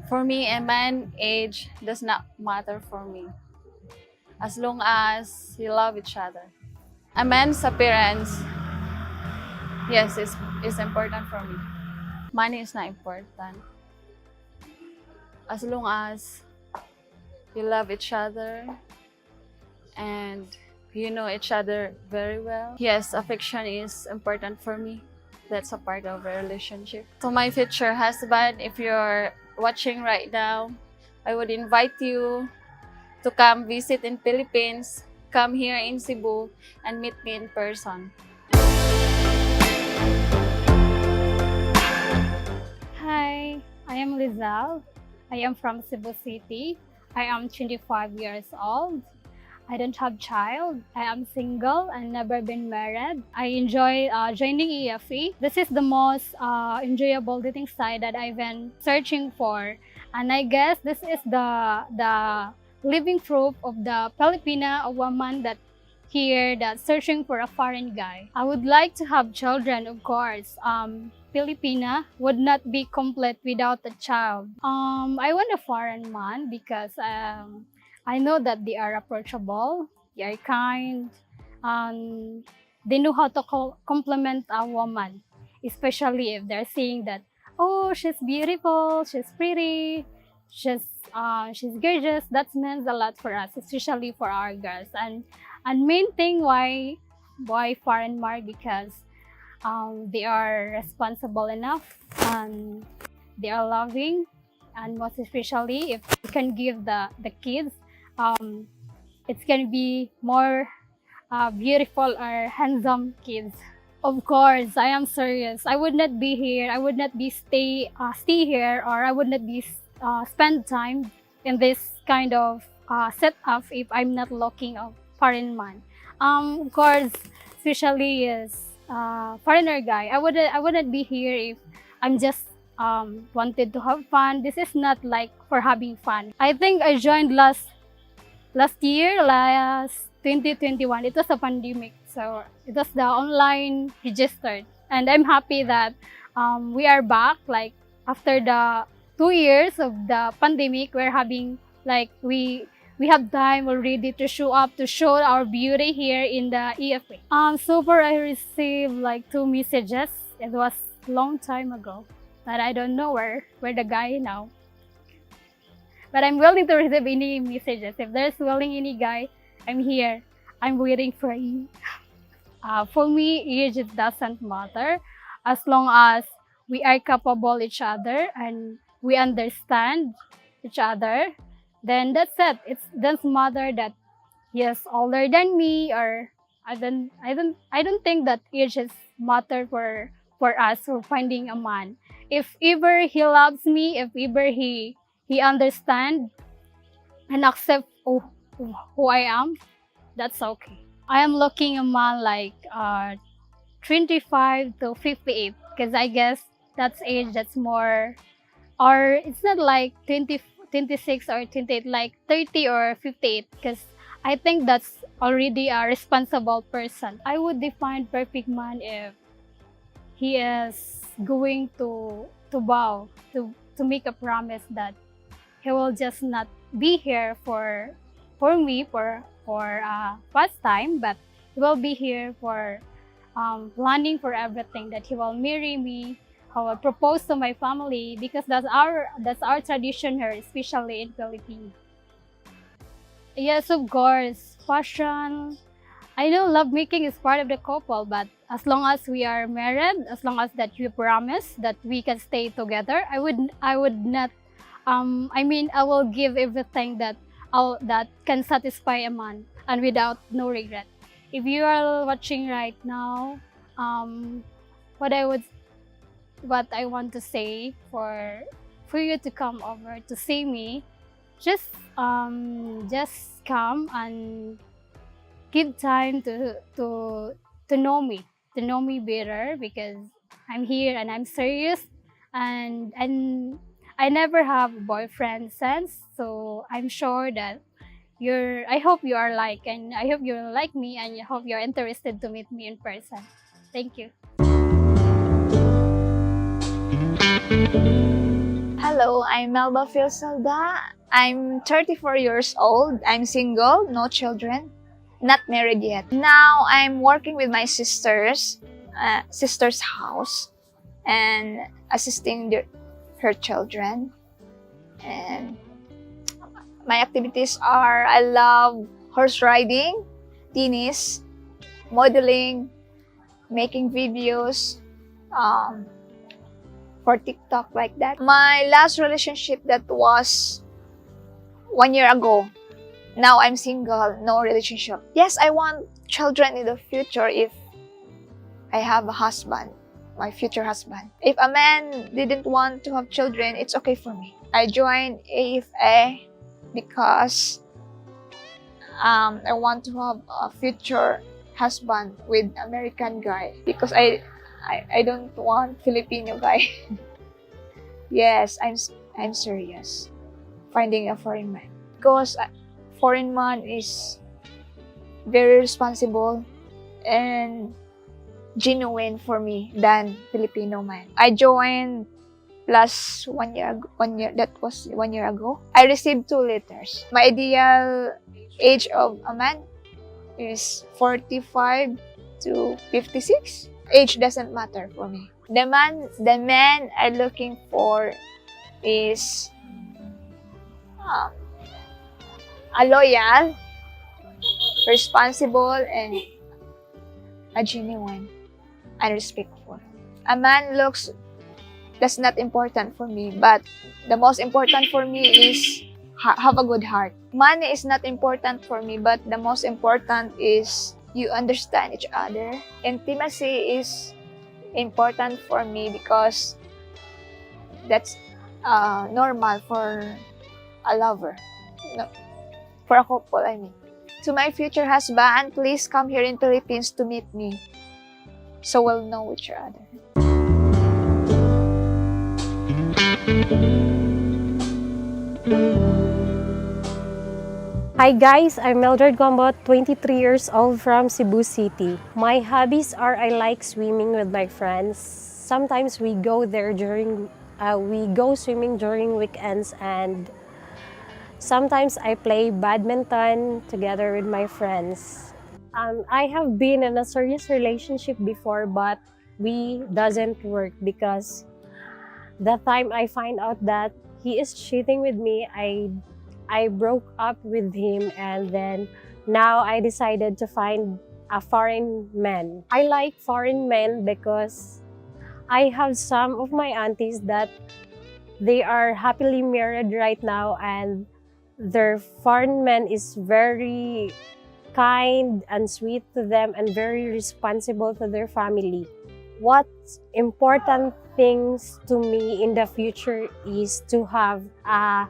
For me, a man age does not matter for me as long as you love each other. A man's appearance, yes, is important for me. Money is not important. As long as you love each other and you know each other very well. Yes, affection is important for me. That's a part of a relationship. So my future husband, if you're watching right now, I would invite you to come visit in Philippines, come here in Cebu, and meet me in person. Hi, I am Lizelle. I am from Cebu City. I am 25 years old. I don't have child. I am single and never been married. I enjoy joining EFE. This is the most enjoyable dating site that I've been searching for. And I guess this is the living proof of the Filipina, a woman that here that searching for a foreign guy. I would like to have children, of course. Filipina would not be complete without a child. I want a foreign man because I know that they are approachable, they are kind, and they know how to compliment a woman, especially if they're saying that, oh, she's beautiful, she's pretty, she's gorgeous. That means a lot for us, especially for our girls. And main thing why foreign mark because they are responsible enough and they are loving, and most especially if you can give the kids it's gonna be more beautiful or handsome kids. Of course, I am serious. I would not be here. I would not be stay here, or I would not be spend time in this kind of setup if I'm not looking of foreign man. Of course, especially is foreigner guy. I wouldn't be here if I'm just wanted to have fun. This is not like for having fun. I think I joined last 2021. It was a pandemic, so it was the online registered, and I'm happy that we are back. Like after the 2 years of the pandemic, we're having like we have time already to show up to show our beauty here in the EFA. So far I received like 2 messages. It was long time ago, but I don't know where the guy now. But I'm willing to receive any messages. If there's willing any guy, I'm here. I'm waiting for you. For me, age it doesn't matter as long as we are capable each other and we understand each other. Then that's it. It doesn't matter that yes older than me, or I don't think that age is matter for us for finding a man. If ever he loves me, if ever he understand and accept who I am, that's okay. I am looking a man like 25 to 58 because I guess that's age that's more, or it's not like 20, 26 or 28, like 30 or 58 because I think that's already a responsible person. I would define perfect man if he is going to vow to make a promise that he will just not be here for me for first time, but he will be here for planning for everything, that he will marry me, he will propose to my family, because that's our tradition here, especially in Philippines. Yes, of course. Fashion. I know lovemaking is part of the couple, but as long as we are married, as long as that you promise that we can stay together, I would not. I will give everything that can satisfy a man, and without no regret. If you are watching right now, um, what I would what I want to say for you to come over to see me, just come and give time to know me better, because I'm here and I'm serious, and I never have a boyfriend since, so I'm sure that I hope you are and I hope you like me, and I hope you're interested to meet me in person. Thank you. Hello, I'm Melba Filsalda. I'm 34 years old. I'm single, no children, not married yet. Now I'm working with my sister's house, and assisting her children. And my activities are, I love horse riding, tennis, modeling, making videos, um, for TikTok, like that. My last relationship, that was 1 year ago. Now I'm single, no relationship. Yes, I want children in the future if I have a husband, my future husband. If a man didn't want to have children, it's okay for me. I joined AFA because I want to have a future husband with American guy, because I don't want Filipino guy. Yes, I'm serious. Finding a foreign man, because a foreign man is very responsible and genuine for me than Filipino man. I joined last 1 year ago. 1 year, that was 1 year ago. I received 2 letters. My ideal age of a man is 45 to 56. Age doesn't matter for me. The man I'm looking for is a loyal, responsible, and a genuine and respectful. A man looks, that's not important for me, but the most important for me is have a good heart. Money is not important for me, but the most important is you understand each other. Intimacy is important for me, because that's normal for a lover, no, for a couple, I mean. To my future husband, please come here in Philippines to meet me, so we'll know each other. Hi guys, I'm Mildred Gombot, 23 years old from Cebu City. My hobbies are I like swimming with my friends. Sometimes we go swimming during weekends, and sometimes I play badminton together with my friends. I have been in a serious relationship before, but we doesn't work because the time I find out that he is cheating with me, I broke up with him, and then now I decided to find a foreign man. I like foreign men because I have some of my aunties that they are happily married right now, and their foreign man is very kind and sweet to them and very responsible to their family. What's important things to me in the future is to have a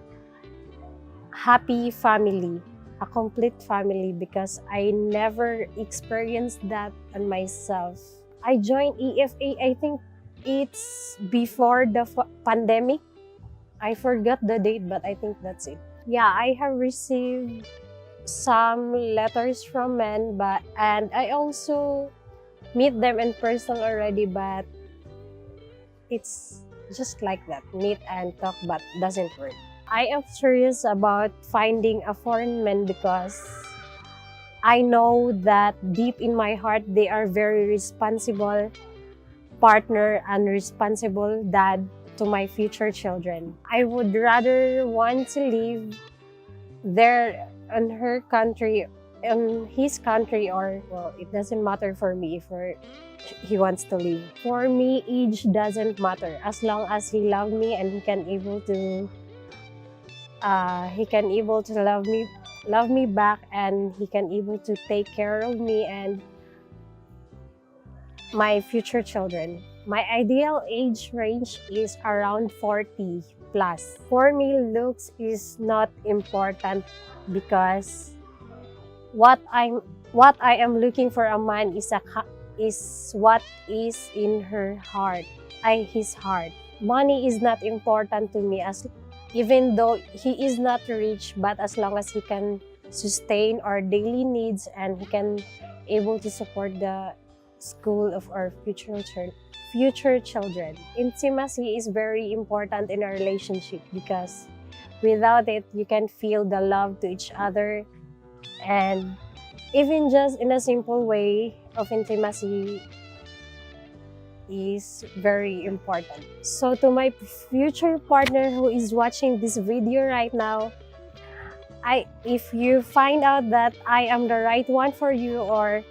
happy family, a complete family, because I never experienced that on myself. I joined EFA, I think it's before the pandemic. I forgot the date, but I think that's it. Yeah, I have received some letters from men, and I also meet them in person already, but it's just like that, meet and talk, but doesn't work. I am serious about finding a foreign man because I know that deep in my heart they are very responsible partner and responsible dad to my future children. I would rather want to live there in her country, in his country, or well, it doesn't matter for me if he wants to live. For me, age doesn't matter as long as he love me and he can able to love me back, and he can able to take care of me and my future children. My ideal age range is around 40 plus. For me, looks is not important because what I am looking for a man is what is in his heart. Money is not important to me as even though he is not rich, but as long as he can sustain our daily needs and he can able to support the school of our future children. Intimacy is very important in a relationship because without it, you can feel the love to each other, and even just in a simple way of intimacy is very important. So to my future partner who is watching this video right now, if you find out that I am the right one for you, or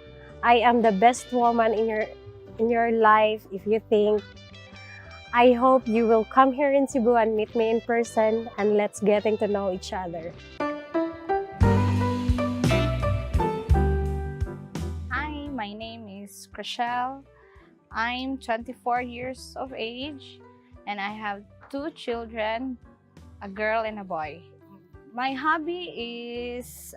I am the best woman in your life, if you think, I hope you will come here in Cebu and meet me in person, and let's getting to know each other. Hi, my name is Chriselle. I'm 24 years of age and I have two children, a girl and a boy. My hobby is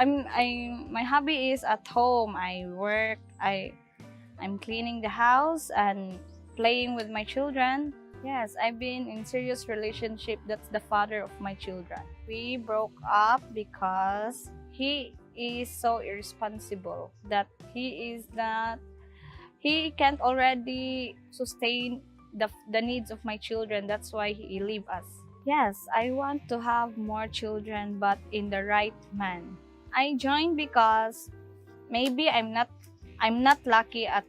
my hobby is at home. I work, I'm cleaning the house and playing with my children. Yes, I've been in serious relationship. That's the father of my children. We broke up because he is so irresponsible that he can't already sustain the needs of my children. That's why he leave us. Yes, I want to have more children, but in the right man. I joined because maybe I'm not lucky at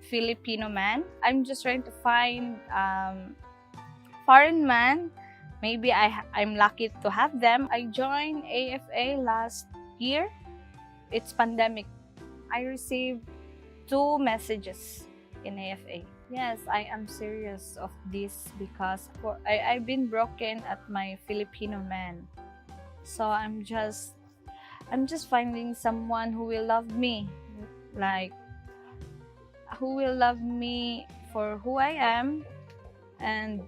Filipino man. I'm just trying to find foreign man. Maybe I'm lucky to have them. I joined AFA last year. It's pandemic. I received 2 messages in AFA. Yes, I am serious of this because I've been broken at my Filipino man. So I'm just finding someone who will love me, like who will love me for who I am and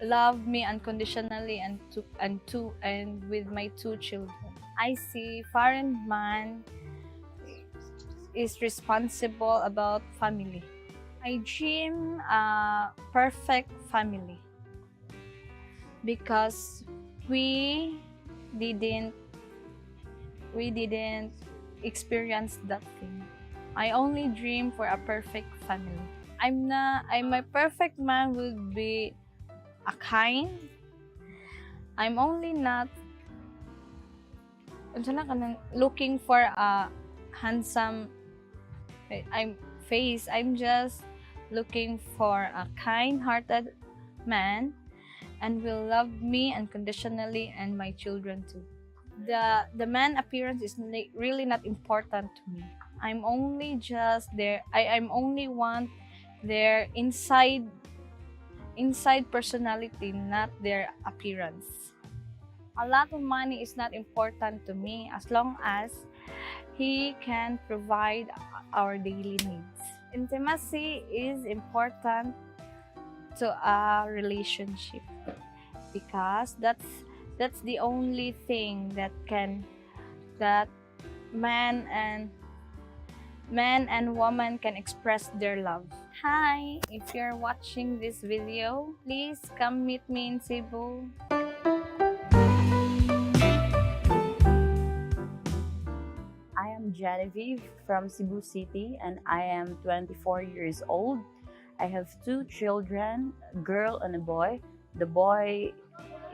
love me unconditionally and with my 2 children. I see foreign man is responsible about family. I dream a perfect family because we didn't experience that thing. I only dream for a perfect family. My perfect man would be a kind. I'm only not looking for a handsome face. I'm just looking for a kind-hearted man and will love me unconditionally and my children too. The man appearance is really not important to me. I'm only just there. I'm only want their inside personality, not their appearance. A lot of money is not important to me as long as he can provide our daily needs. Intimacy is important to a relationship because that's the only thing that man and woman can express their love. Hi, if you're watching this video, please come meet me in Cebu. I am Genevieve from Cebu City and I am 24 years old. I have 2 children, a girl and a boy. The boy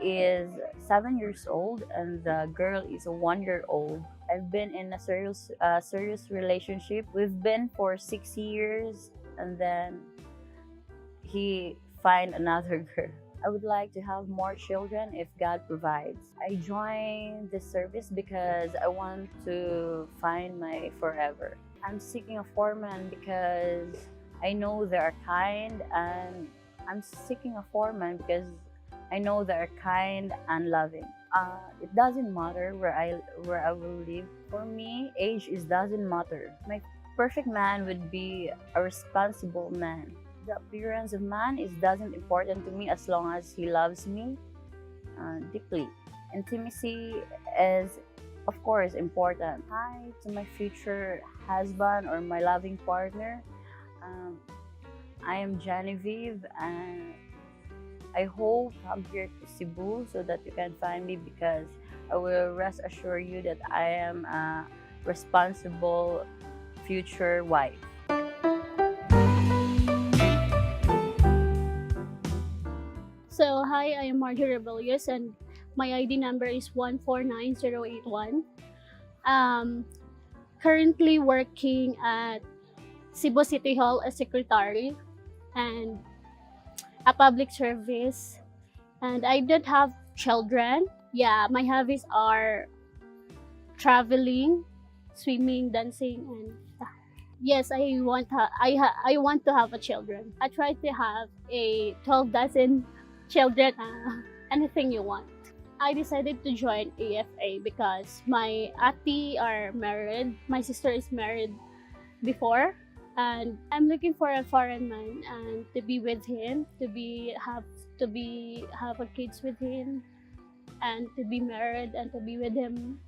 is 7 years old and the girl is 1 year old. I've been in a serious relationship. We've been for 6 years, and then he find another girl. I would like to have more children if God provides. I joined this service because I want to find my forever. I'm seeking a foreman because I know they are kind, and I'm seeking a foreman because I know they are kind and loving. It doesn't matter where I will live. For me, age is doesn't matter. My perfect man would be a responsible man. The appearance of man is doesn't important to me as long as he loves me deeply. Intimacy is, of course, important. Hi to my future husband or my loving partner. Um, I am Genevieve, and I hope I'm here to Cebu so that you can find me, because I will rest assure you that I am a responsible future wife. So, hi, I am Marjorie Rebellious, and my ID number is 149081. Um, Currently working at Cebu City Hall as secretary and a public service. And I don't have children. Yeah, my hobbies are traveling, swimming, dancing, and yes, I want to have a children. I try to have a 12 dozen children. Anything you want. I decided to join AFA because my ati are married. My sister is married before, and I'm looking for a foreign man and to be with him, have a kids with him, and to be married and to be with him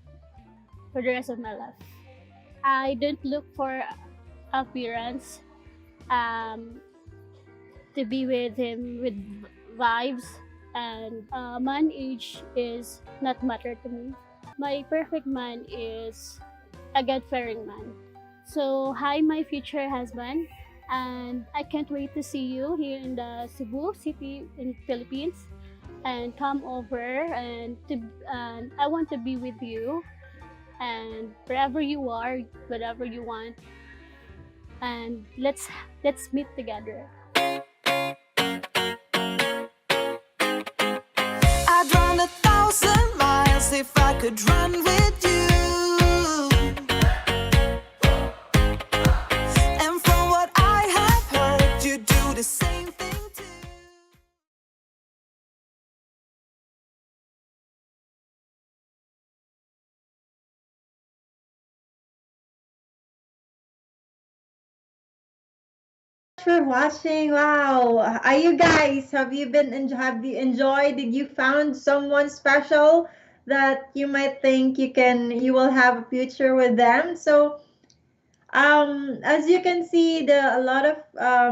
for the rest of my life. I don't look for appearance. Um, to be with him with vibes, and man age is not matter to me. My perfect man is a God-fearing man. So hi, my future husband, and I can't wait to see you here in the Cebu City in Philippines, and come over and I want to be with you, and wherever you are, whatever you want, and let's meet together. I'd run 1,000 miles if I could run with you. And from what I have heard, you do the same thing too. For watching. Wow. Are you guys, have you enjoyed? Did you found someone special that you might think you will have a future with them? So as you can see, the a lot of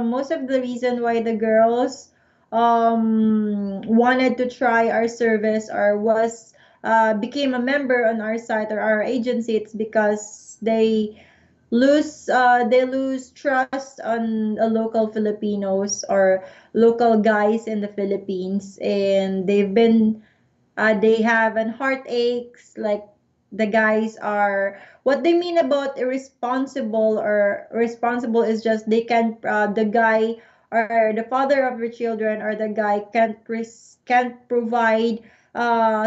most of the reason why the girls wanted to try our service or was became a member on our site or our agency, it's because they lose trust on local Filipinos or local guys in the Philippines, and they have an heartaches, like the guys are what they mean about irresponsible or responsible is just they can the guy or the father of the children or the guy can't provide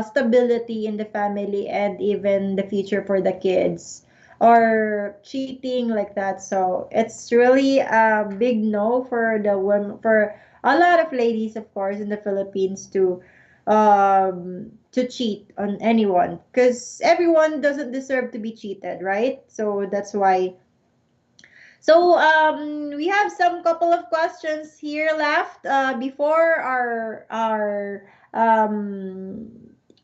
stability in the family and even the future for the kids, or cheating like that. So it's really a big no for the women, for a lot of ladies, of course, in the Philippines to cheat on anyone, because everyone doesn't deserve to be cheated, right? So that's why. So we have some couple of questions here left before our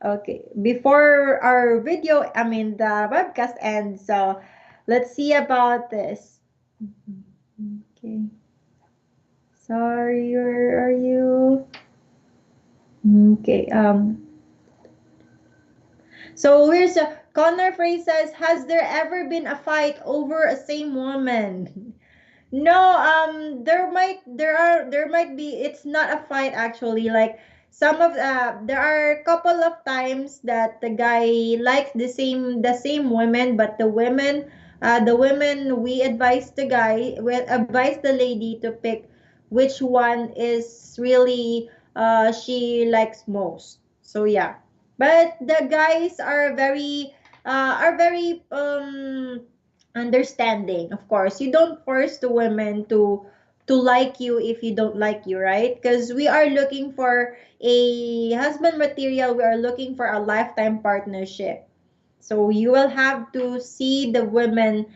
okay, before our video, I mean the webcast ends. So let's see about this. Okay. Sorry, where are you? Okay. So here's a Connor Frey says, has there ever been a fight over a same woman? No, there might be, it's not a fight actually. Like There are a couple of times that the guy likes the same women, but the women we advise the lady to pick which one is really she likes most. So yeah, but the guys are very understanding. Of course, you don't force the women to like you if you don't like you, right? Because we are looking for a husband material. We are looking for a lifetime partnership. So you will have to see the women,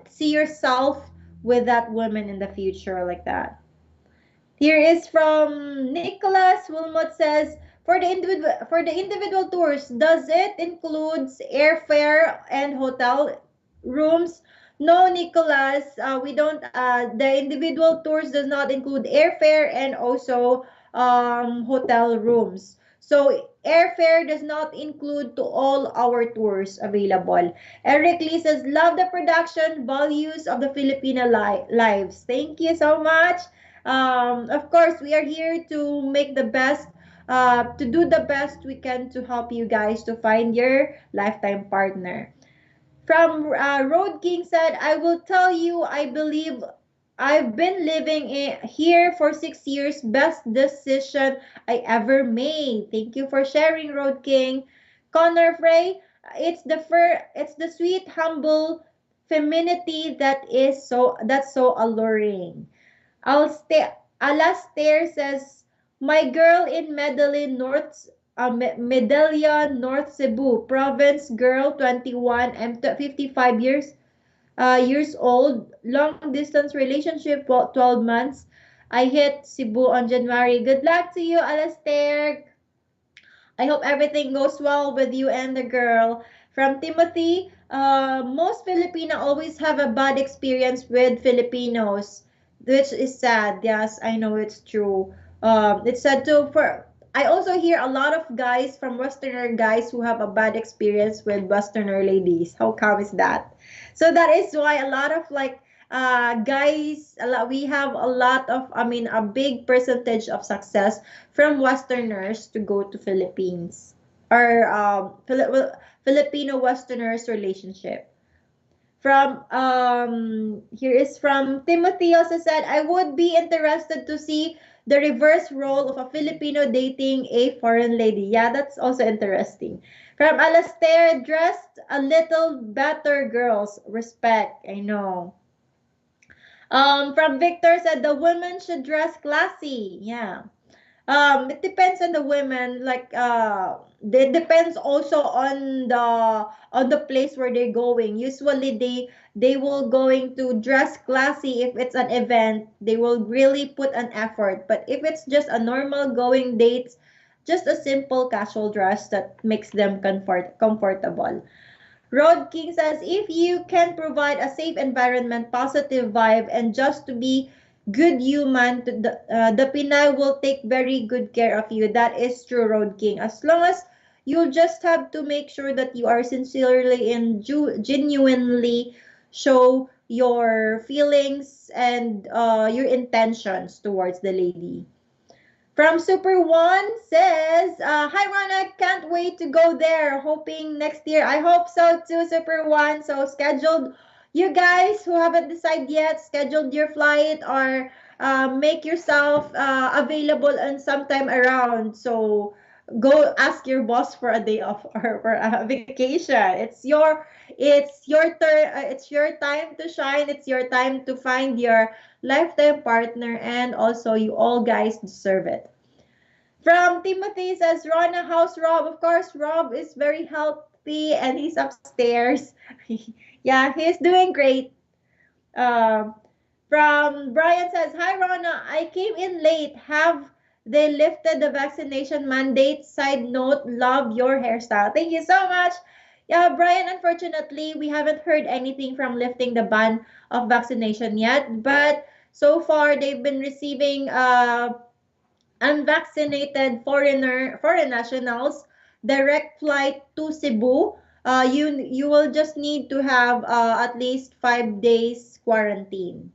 see yourself with that woman in the future, like that. Here is from Nicholas Wilmot says, for the individual tours, does it includes airfare and hotel rooms? No, Nicholas, we don't. The individual tours does not include airfare and also hotel rooms. So airfare does not include to all our tours available. Eric Lee says, love the production values of the Filipino lives. Thank you so much. Of course, we are here to make the best, to do the best we can to help you guys to find your lifetime partner. From Road King said, I will tell you, I believe I've been living here for 6 years. Best decision I ever made. Thank you for sharing, Road King. Connor Frey, it's the sweet, humble femininity that's so alluring. I'll stay. Alastair says, my girl in Medellin, North Cebu, province girl, 21 and 55 years old, long distance relationship, 12 months. I hit Cebu on January. Good luck to you, Alastair. I hope everything goes well with you and the girl. From Timothy, most Filipino always have a bad experience with Filipinos, which is sad. Yes, I know it's true. It's sad too. I also hear a lot of guys from Westerner guys who have a bad experience with Westerner ladies. How come is that? So that is why a lot of guys, we have a lot of, I mean, a big percentage of success from Westerners to go to Philippines, or Filipino Westerners relationship. Here is from Timothy, also said, I would be interested to see the reverse role of a Filipino dating a foreign lady. Yeah, that's also interesting. From Alastair, dressed a little better, girls. Respect. I know. From Victor said the women should dress classy. Yeah. It depends on the women. It depends also on the place where they're going. Usually they will going to dress classy if it's an event. They will really put an effort. But if it's just a normal going dates, just a simple casual dress that makes them comfortable. Road King says, if you can provide a safe environment, positive vibe, and just to be good human, the Pinay will take very good care of you. That is true, Road King. As long as you'll just have to make sure that you are sincerely and genuinely show your feelings and your intentions towards the lady. From Super One says, hi Rana, can't wait to go there. Hoping next year. I hope so too, Super One. So scheduled, you guys who haven't decided yet, scheduled your flight or make yourself available and sometime around. So go ask your boss for a day off or for a vacation. It's your turn. It's your time to shine. It's your time to find your lifetime partner, and also you all guys deserve it. From Timothy says, Rona, how's Rob? Of course, Rob is very healthy and he's upstairs. Yeah, he's doing great. Um, from Brian says, hi Rona, I came in late. Have they lifted the vaccination mandate? Side note, love your hairstyle. Thank you so much. Yeah, Brian, unfortunately, we haven't heard anything from lifting the ban of vaccination yet, but so far they've been receiving unvaccinated foreign nationals direct flight to Cebu. You will just need to have at least 5 days quarantine.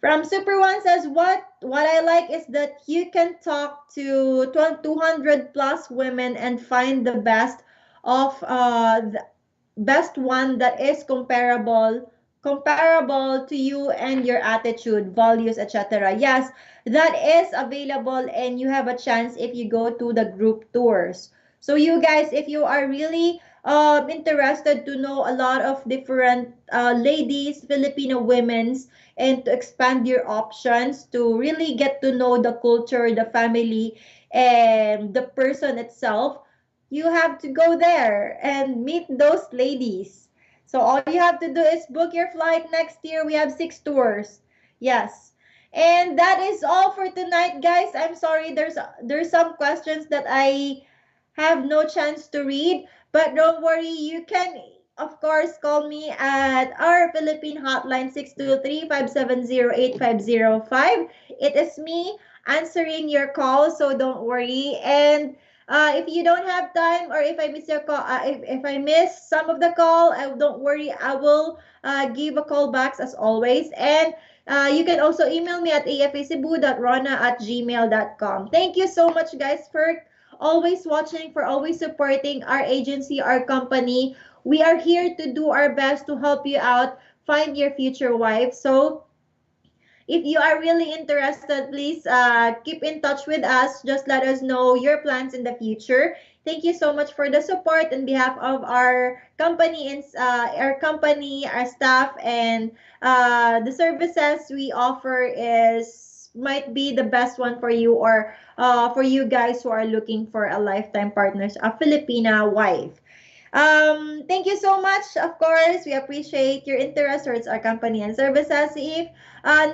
From Super One says, what I like is that you can talk to 200 plus women and find the best of the best one that is comparable to you and your attitude, values, etc. Yes, that is available, and you have a chance if you go to the group tours. So you guys, if you are really interested to know a lot of different ladies, Filipino women's, and to expand your options, to really get to know the culture, the family, and the person itself, you have to go there and meet those ladies. So all you have to do is book your flight next year. We have 6 tours. Yes. And that is all for tonight, guys. I'm sorry, there's some questions that I have no chance to read, but don't worry, you can of course call me at our Philippine hotline 623-570-8505. It is me answering your call, so don't worry. And if you don't have time, or if I miss your call, if I miss some of the call, don't worry, I will give a call back as always. And you can also email me at afacebu.rona@gmail.com. Thank you so much, guys, for always watching, for always supporting our agency, our company. We are here to do our best to help you out find your future wife. So if you are really interested, please keep in touch with us. Just let us know your plans in the future. Thank you so much for the support on behalf of our company and our staff, and the services we offer is might be the best one for you, or for you guys who are looking for a lifetime partners, a Filipina wife. Thank you so much. Of course, we appreciate your interest towards our company and services. If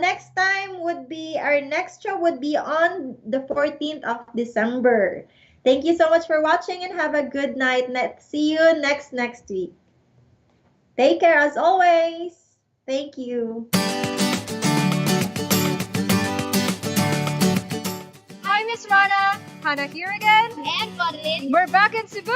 next time would be our next show would be on the 14th of December. Thank you so much for watching and have a good night. See you next week. Take care as always. Thank you. Hi, Miss Rana. Hannah here again. And Madeline. We're back in Cebu.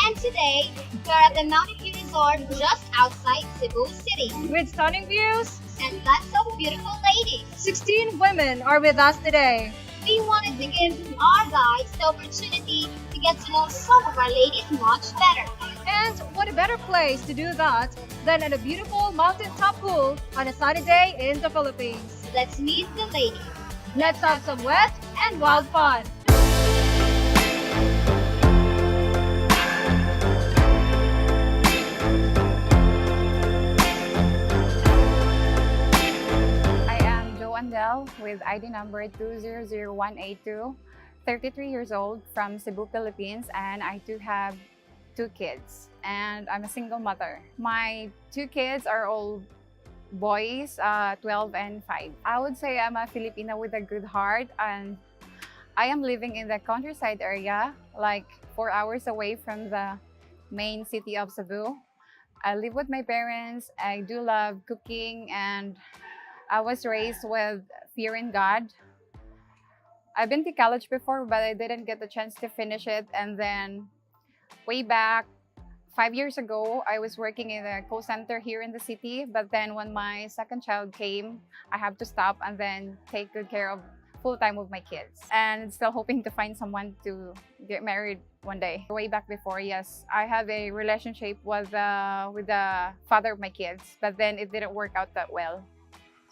And today, we're at the Mountain View Resort just outside Cebu City. With stunning views and lots of beautiful ladies. 16 women are with us today. We wanted to give our guys the opportunity to get to know some of our ladies much better. And what a better place to do that than at a beautiful mountaintop pool on a sunny day in the Philippines. Let's meet the ladies. Let's have some wet and wild fun. With ID number 200182, 33 years old, from Cebu, Philippines, and I do have 2 kids, and I'm a single mother. My 2 kids are all boys, 12 and 5. I would say I'm a Filipina with a good heart, and I am living in the countryside area, like 4 hours away from the main city of Cebu. I live with my parents. I do love cooking, and I was raised with fear in God. I've been to college before, but I didn't get the chance to finish it. And then way back 5 years ago, I was working in a call center here in the city. But then when my second child came, I have to stop and then take good care of full-time with my kids. And still hoping to find someone to get married one day. Way back before, yes, I have a relationship with the father of my kids, but then it didn't work out that well.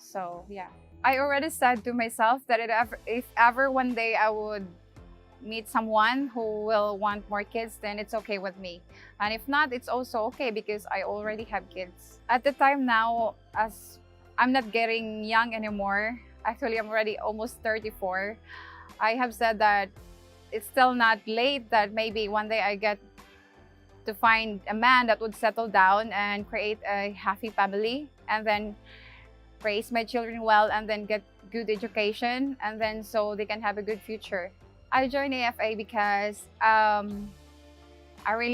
So yeah, I already said to myself that if ever one day I would meet someone who will want more kids, then it's okay with me. And if not, it's also okay because I already have kids. At the time now, as I'm not getting young anymore, actually I'm already almost 34, I have said that it's still not late, that maybe one day I get to find a man that would settle down and create a happy family, and then raise my children well, and then get good education, and then so they can have a good future. I joined AFA because I really